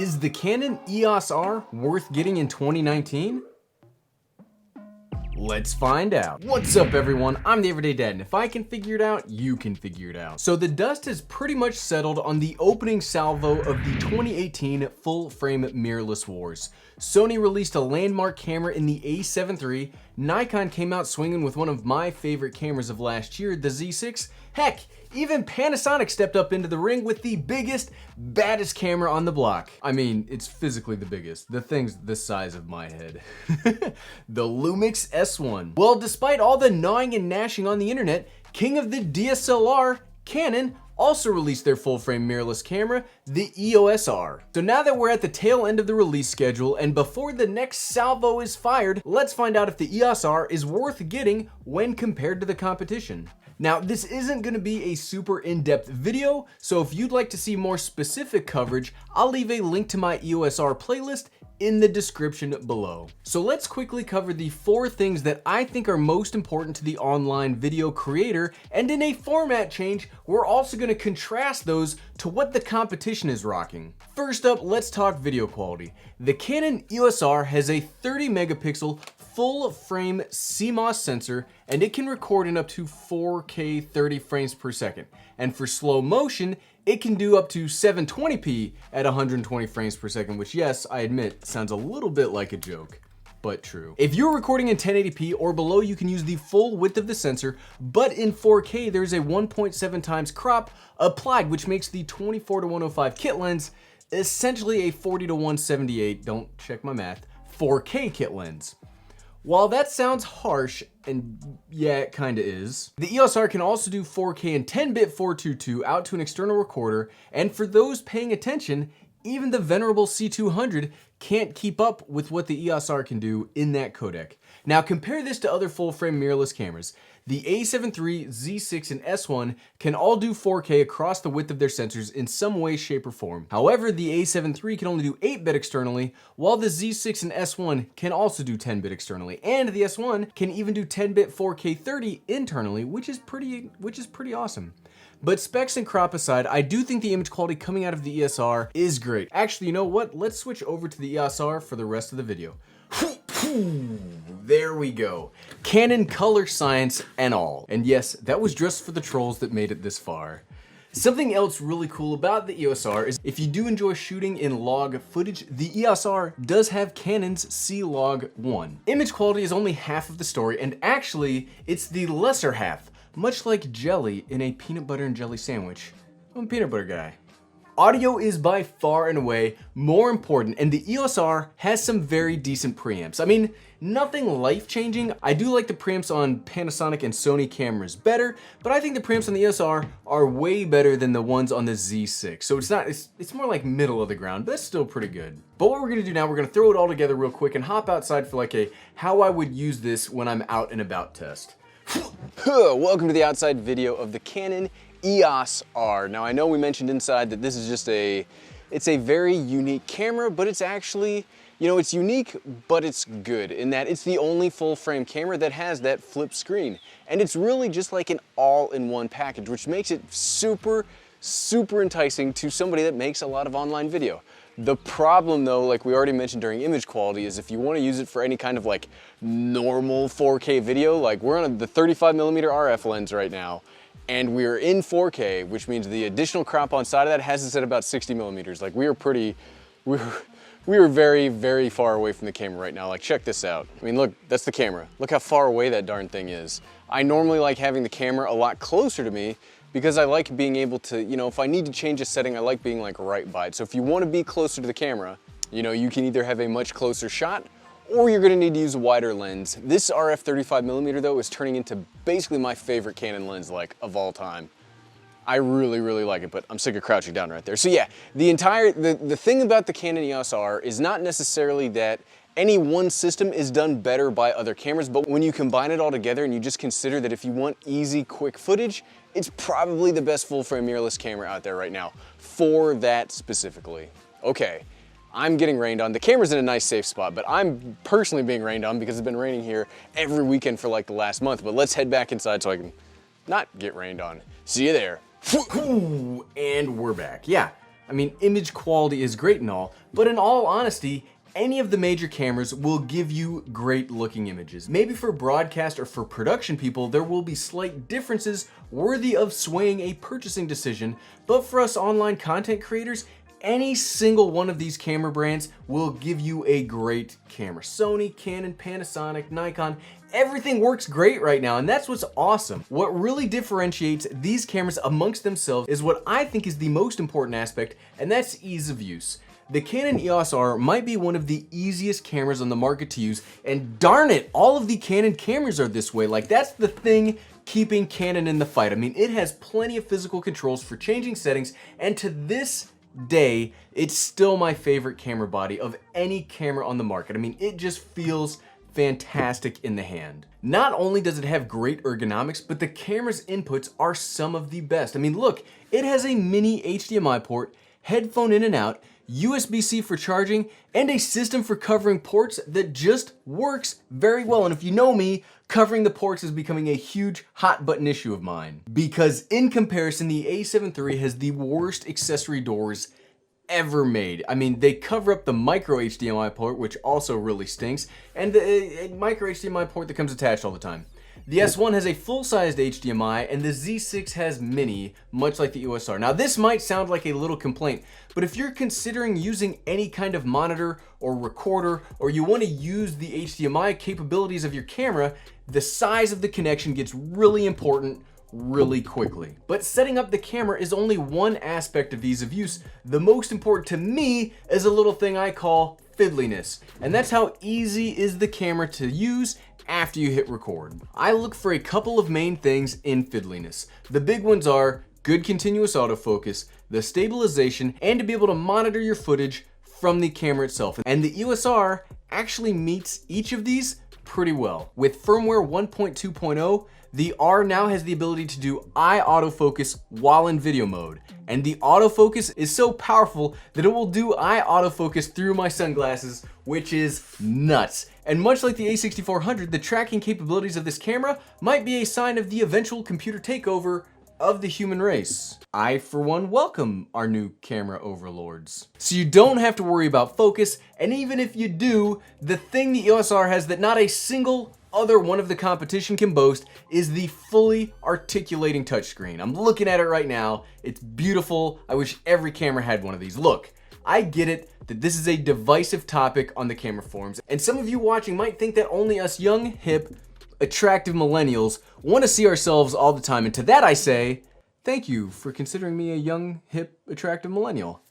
Is the Canon EOS R worth getting in 2019? Let's find out. What's up everyone, I'm the Everyday Dad, and if I can figure it out, you can figure it out. So the dust has pretty much settled on the opening salvo of the 2018 full frame mirrorless wars. Sony released a landmark camera in the a7 III, Nikon came out swinging with one of my favorite cameras of last year, the Z6, heck, even Panasonic stepped up into the ring with the biggest, baddest camera on the block. I mean, it's physically the biggest. The thing's the size of my head. The Lumix S1. Well, despite all the gnawing and gnashing on the internet, king of the DSLR, Canon, also released their full-frame mirrorless camera, the EOS R. So now that we're at the tail end of the release schedule and before the next salvo is fired, let's find out if the EOS R is worth getting when compared to the competition. Now, this isn't going to be a super in-depth video, so if you'd like to see more specific coverage, I'll leave a link to my EOS R playlist in the description below. So let's quickly cover the 4 things that I think are most important to the online video creator, and in a format change, we're also going to contrast those to what the competition is rocking. First up, let's talk video quality. The Canon EOS R has a 30 megapixel full frame CMOS sensor, and it can record in up to 4K 30 frames per second. And for slow motion, it can do up to 720p at 120 frames per second, which, yes, I admit, sounds a little bit like a joke, but true. If you're recording in 1080p or below, you can use the full width of the sensor, but in 4K, there's a 1.7 times crop applied, which makes the 24-105 kit lens essentially a 40-178, don't check my math, 4K kit lens. While that sounds harsh, and yeah, it kinda is, the EOS R can also do 4K and 10-bit 422 out to an external recorder, and for those paying attention, even the venerable C200 can't keep up with what the EOS R can do in that codec. Now compare this to other full-frame mirrorless cameras. The a7 III, Z6, and S1 can all do 4K across the width of their sensors in some way, shape, or form. However, the a7 III can only do 8-bit externally, while the Z6 and S1 can also do 10-bit externally, and the S1 can even do 10-bit 4K 30 internally, which is pretty awesome. But specs and crop aside, I do think the image quality coming out of the EOS R is great. Actually, you know what? Let's switch over to the EOS R for the rest of the video. There we go. Canon color science and all. And yes, that was just for the trolls that made it this far. Something else really cool about the EOS R is if you do enjoy shooting in log footage, the EOS R does have Canon's C-Log 1. Image quality is only half of the story, and actually, it's the lesser half, much like jelly in a peanut butter and jelly sandwich. I'm a peanut butter guy. Audio is by far and away more important, and the EOS R has some very decent preamps. I mean, nothing life-changing. I do like the preamps on Panasonic and Sony cameras better, but I think the preamps on the EOS R are way better than the ones on the Z6. So it's more like middle of the ground, but that's still pretty good. But what we're gonna do now, we're gonna throw it all together real quick and hop outside for like a how I would use this when I'm out and about test. Welcome to the outside video of the Canon EOS R. Now I know we mentioned inside that this is just it's a very unique camera, but it's actually, you know, it's unique, but it's good in that it's the only full frame camera that has that flip screen. And it's really just like an all-in-one package, which makes it super enticing to somebody that makes a lot of online video. The problem though, like we already mentioned during image quality, is if you want to use it for any kind of like normal 4K video, like we're on the 35mm RF lens right now, and we're in 4K, which means the additional crop on side of that has us at about 60mm. Like we were very far away from the camera right now. Like check this out. I mean, look, that's the camera. Look how far away that darn thing is. I normally like having the camera a lot closer to me because I like being able to, you know, if I need to change a setting, I like being like right by it. So if you want to be closer to the camera, you know, you can either have a much closer shot or you're gonna need to use a wider lens. This RF 35mm though is turning into basically my favorite Canon lens like of all time. I really like it, but I'm sick of crouching down right there. So yeah, the thing about the Canon EOS R is not necessarily that any one system is done better by other cameras, but when you combine it all together and you just consider that if you want easy, quick footage, it's probably the best full-frame mirrorless camera out there right now for that specifically. Okay. I'm getting rained on. The camera's in a nice safe spot, but I'm personally being rained on because it's been raining here every weekend for like the last month. But let's head back inside so I can not get rained on. See you there. And we're back. Yeah, I mean, image quality is great and all, but in all honesty, any of the major cameras will give you great looking images. Maybe for broadcast or for production people, there will be slight differences worthy of swaying a purchasing decision, but for us online content creators, any single one of these camera brands will give you a great camera. Sony, Canon, Panasonic, Nikon, everything works great right now, and that's what's awesome. What really differentiates these cameras amongst themselves is what I think is the most important aspect, and that's ease of use. The Canon EOS R might be one of the easiest cameras on the market to use, and darn it, all of the Canon cameras are this way. Like, that's the thing keeping Canon in the fight. I mean, it has plenty of physical controls for changing settings, and to this day, it's still my favorite camera body of any camera on the market. I mean, it just feels fantastic in the hand. Not only does it have great ergonomics, but the camera's inputs are some of the best. I mean, look, it has a mini HDMI port, headphone in and out, USB-C for charging, and a system for covering ports that just works very well. And if you know me, covering the ports is becoming a huge hot button issue of mine. Because in comparison, the A7 III has the worst accessory doors ever made. I mean, they cover up the micro HDMI port, which also really stinks, and the micro HDMI port that comes attached all the time. The S1 has a full-sized HDMI, and the Z6 has mini, much like the EOS R. Now, this might sound like a little complaint, but if you're considering using any kind of monitor or recorder, or you want to use the HDMI capabilities of your camera, the size of the connection gets really important really quickly. But setting up the camera is only one aspect of ease of use. The most important to me is a little thing I call fiddliness, and that's how easy is the camera to use after you hit record. I look for a couple of main things in fiddliness. The big ones are good continuous autofocus, the stabilization, and to be able to monitor your footage from the camera itself. And the EOS R actually meets each of these pretty well. With firmware 1.2.0, the R now has the ability to do eye autofocus while in video mode. And the autofocus is so powerful that it will do eye autofocus through my sunglasses, which is nuts. And much like the A6400, the tracking capabilities of this camera might be a sign of the eventual computer takeover of the human race. I, for one, welcome our new camera overlords. So you don't have to worry about focus, and even if you do, the thing the EOS R has that not a single other one of the competition can boast is the fully articulating touchscreen. I'm looking at it right now. It's beautiful. I wish every camera had one of these. Look, I get it that this is a divisive topic on the camera forums, and some of you watching might think that only us young, hip, attractive millennials want to see ourselves all the time, and to that I say, thank you for considering me a young, hip, attractive millennial.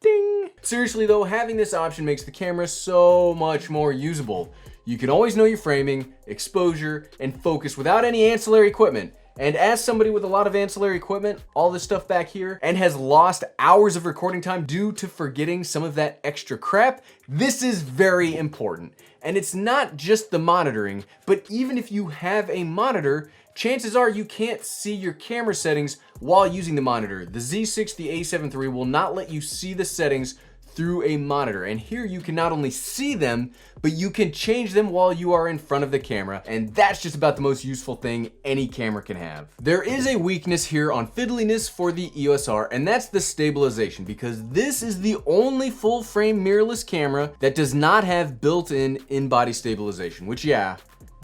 Ding! Seriously though, having this option makes the camera so much more usable. You can always know your framing, exposure, and focus without any ancillary equipment. And as somebody with a lot of ancillary equipment, all this stuff back here, and has lost hours of recording time due to forgetting some of that extra crap, this is very important. And it's not just the monitoring, but even if you have a monitor, chances are you can't see your camera settings while using the monitor. The Z6, the A7 III will not let you see the settings through a monitor, and here you can not only see them, but you can change them while you are in front of the camera, and that's just about the most useful thing any camera can have. There is a weakness here on fiddliness for the EOS R, and that's the stabilization, because this is the only full-frame mirrorless camera that does not have built-in in-body stabilization, which yeah,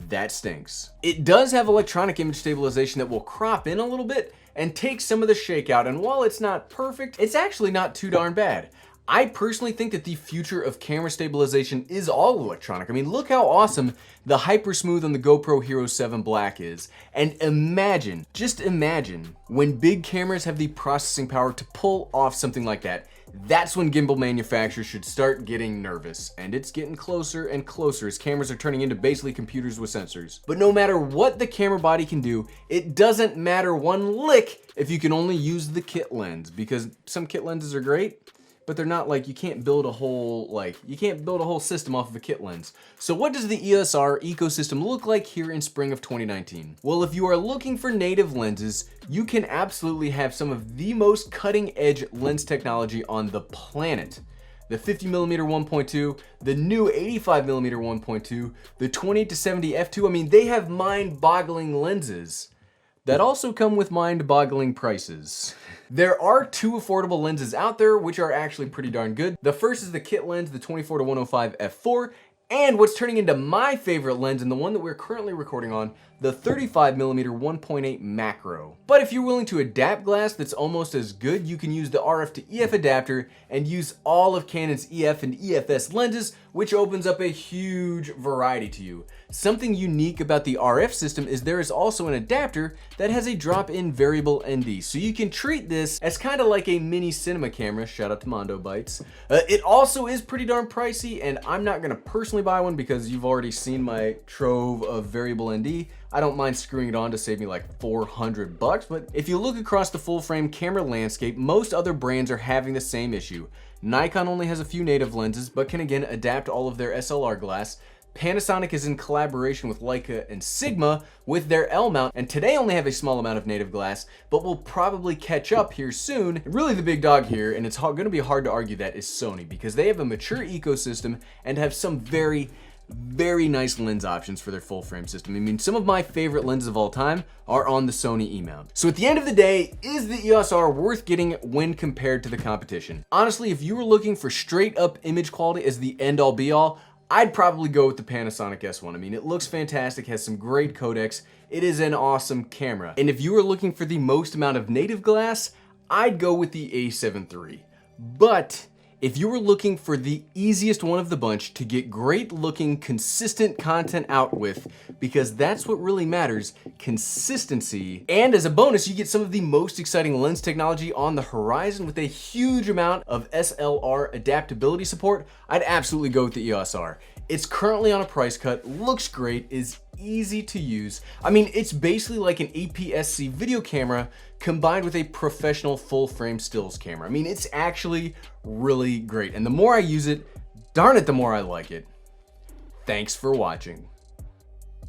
that stinks. It does have electronic image stabilization that will crop in a little bit and take some of the shake out, and while it's not perfect, it's actually not too darn bad. I personally think that the future of camera stabilization is all electronic. I mean, look how awesome the Hyper Smooth on the GoPro Hero 7 Black is. And imagine, just imagine, when big cameras have the processing power to pull off something like that. That's when gimbal manufacturers should start getting nervous. And it's getting closer and closer as cameras are turning into basically computers with sensors. But no matter what the camera body can do, it doesn't matter one lick if you can only use the kit lens. Because some kit lenses are great, but they're not like, you can't build a whole system off of a kit lens. So what does the EOS R ecosystem look like here in spring of 2019? Well, if you are looking for native lenses, you can absolutely have some of the most cutting edge lens technology on the planet. The 50mm 1.2, the new 85mm 1.2, the 28-70 f2, I mean, they have mind-boggling lenses. that also come with mind-boggling prices. There are two affordable lenses out there which are actually pretty darn good. The first is the kit lens, the 24-105 f4, and what's turning into my favorite lens and the one that we're currently recording on, the 35mm 1.8 macro. But if you're willing to adapt glass that's almost as good, you can use the RF to EF adapter and use all of Canon's EF and EFS lenses, which opens up a huge variety to you. Something unique about the RF system is there is also an adapter that has a drop-in variable ND, so you can treat this as kind of like a mini cinema camera. Shout out to Mondo Bites. It also is pretty darn pricey, and I'm not gonna personally buy one because you've already seen my trove of variable ND. I don't mind screwing it on to save me like $400, but if you look across the full frame camera landscape, most other brands are having the same issue. Nikon only has a few native lenses, but can again adapt all of their SLR glass. Panasonic is in collaboration with Leica and Sigma with their L mount, and today only have a small amount of native glass, but will probably catch up here soon. Really the big dog here, and it's gonna be hard to argue that, is Sony, because they have a mature ecosystem and have some very nice lens options for their full frame system. I mean, some of my favorite lenses of all time are on the Sony E mount. So at the end of the day, is the EOS R worth getting when compared to the competition? Honestly, if you were looking for straight up image quality as the end all be all, I'd probably go with the Panasonic S1. I mean, it looks fantastic, has some great codecs. It is an awesome camera. And if you were looking for the most amount of native glass, I'd go with the A7 III. But if you were looking for the easiest one of the bunch to get great looking, consistent content out with, because that's what really matters, consistency. And as a bonus, you get some of the most exciting lens technology on the horizon with a huge amount of SLR adaptability support, I'd absolutely go with the EOS R. It's currently on a price cut, looks great, is easy to use. I mean, it's basically like an APS-C video camera combined with a professional full frame stills camera. I mean, it's actually really great. And the more I use it, darn it, the more I like it. Thanks for watching.